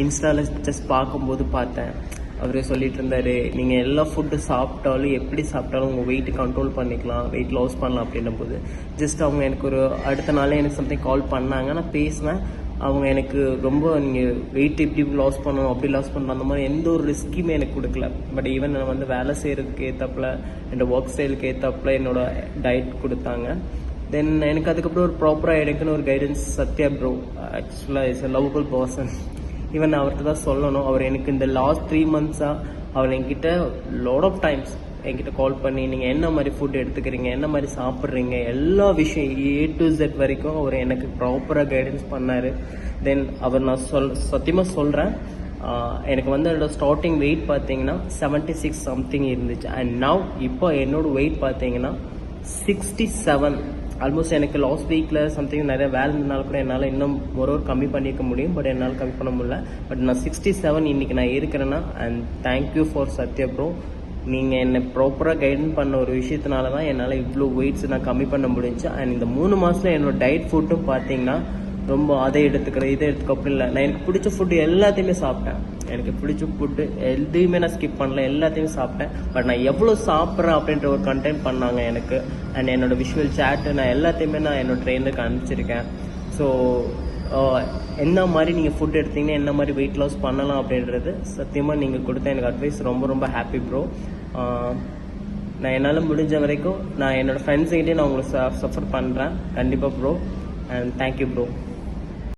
இன்ஸ்டாவில் ஜஸ்ட் பார்க்கும்போது பார்த்தேன். அவர் சொல்லிட்டு இருந்தார், நீங்கள் எல்லா ஃபுட்டு சாப்பிட்டாலும் எப்படி சாப்பிட்டாலும் உங்கள் வெயிட் கண்ட்ரோல் பண்ணிக்கலாம், வெயிட் லாஸ் பண்ணலாம் அப்படின்னும் போது ஜஸ்ட் அவங்க எனக்கு ஒரு அடுத்த நாளே எனக்கு சம்திங் கால் பண்ணாங்க. நான் பேசினேன். அவங்க எனக்கு ரொம்ப நீங்கள் வெயிட் இப்படி லாஸ் பண்ணணும் அப்படி லாஸ் பண்ணணும் அந்த மாதிரி எந்த ஒரு ரிஸ்க்குமே எனக்கு கொடுக்கல. பட் ஈவன் நான் வந்து வேலை செய்கிறதுக்கு ஏற்றாப்புல என்னோடய ஒர்க் ஸ்டைலுக்கு ஏற்றாப்புல என்னோடய டயட் கொடுத்தாங்க. தென் எனக்கு அதுக்கப்புறம் ஒரு ப்ராப்பராக எனக்குன்னு ஒரு கைடன்ஸ் சத்யா ப்ரோ. ஆக்சுவலாக is a lovable person. Even அவர்கிட்ட தான் சொல்லணும். அவர் எனக்கு இந்த லாஸ்ட் 3 monthஸாக அவர் என்கிட்ட லாட் ஆஃப் டைம்ஸ் என்கிட்ட கால் பண்ணி நீங்கள் என்ன மாதிரி ஃபுட் எடுத்துக்கிறீங்க, என்ன மாதிரி சாப்பிட்றீங்க, எல்லா விஷயம் A to Z வரைக்கும் அவர் எனக்கு ப்ராப்பராக கைடன்ஸ் பண்ணார். தென் அவர் நான் சத்தியமாக சொல்கிறேன், எனக்கு வந்து என்னோட ஸ்டார்டிங் வெயிட் பார்த்தீங்கன்னா 76 சம்திங் இருந்துச்சு. அண்ட் நவ் இப்போ என்னோடய வெயிட் பார்த்தீங்கன்னா 67. ஆல்மோஸ்ட் எனக்கு லாஸ்ட் வீக்கில் சம்திங் நிறைய வேலை இருந்தாலும் கூட என்னால் இன்னும் ஒரு கம்மி பண்ணிக்க முடியும். பட் என்னால் கம்மி பண்ண முடியல. பட் நான் 67 இன்றைக்கி நான் இருக்கிறேன்னா. And thank you for Sathya bro. நீங்கள் என்னை ப்ராப்பராக கைடன் பண்ண ஒரு விஷயத்தினால தான் என்னால் இவ்வளோ வெயிட்ஸ் நான் கம்மி பண்ண முடிஞ்சு. அண்ட் இந்த 3 மாதத்தில் என்னோடய டயட் ஃபுட்டும் பார்த்தீங்கன்னா ரொம்ப அதை எடுத்துக்கிறேன் இதை எடுத்துக்க அப்படி இல்லை. நான் எனக்கு பிடிச்ச ஃபுட்டு எல்லாத்தையுமே சாப்பிட்டேன். எனக்கு பிடிச்ச ஃபுட்டு எதையுமே நான் ஸ்கிப் பண்ணல, எல்லாத்தையுமே சாப்பிட்டேன். பட் நான் எவ்வளோ சாப்பிட்றேன் அப்படின்ற ஒரு கண்டென்ட் பண்ணாங்க எனக்கு. அண்ட் என்னோடய விஷுவல் சேட்டு நான் எல்லாத்தையுமே நான் என்னோடய ட்ரெயினருக்கு அனுப்பிச்சிருக்கேன். ஸோ என்ன மாதிரி நீங்கள் ஃபுட் எடுத்தீங்கன்னா என்ன மாதிரி வெயிட் லாஸ் பண்ணலாம் அப்படின்றது சத்தியமாக நீங்கள் கொடுத்த எனக்கு அட்வைஸ் ரொம்ப ரொம்ப ஹாப்பி ப்ரோ. நான் என்னால் முடிஞ்ச வரைக்கும் நான் என்னோடய ஃப்ரெண்ட்ஸுக்கிட்டே நான் உங்களுக்கு சஃபர் பண்ணுறேன் கண்டிப்பாக ப்ரோ. And thank you bro.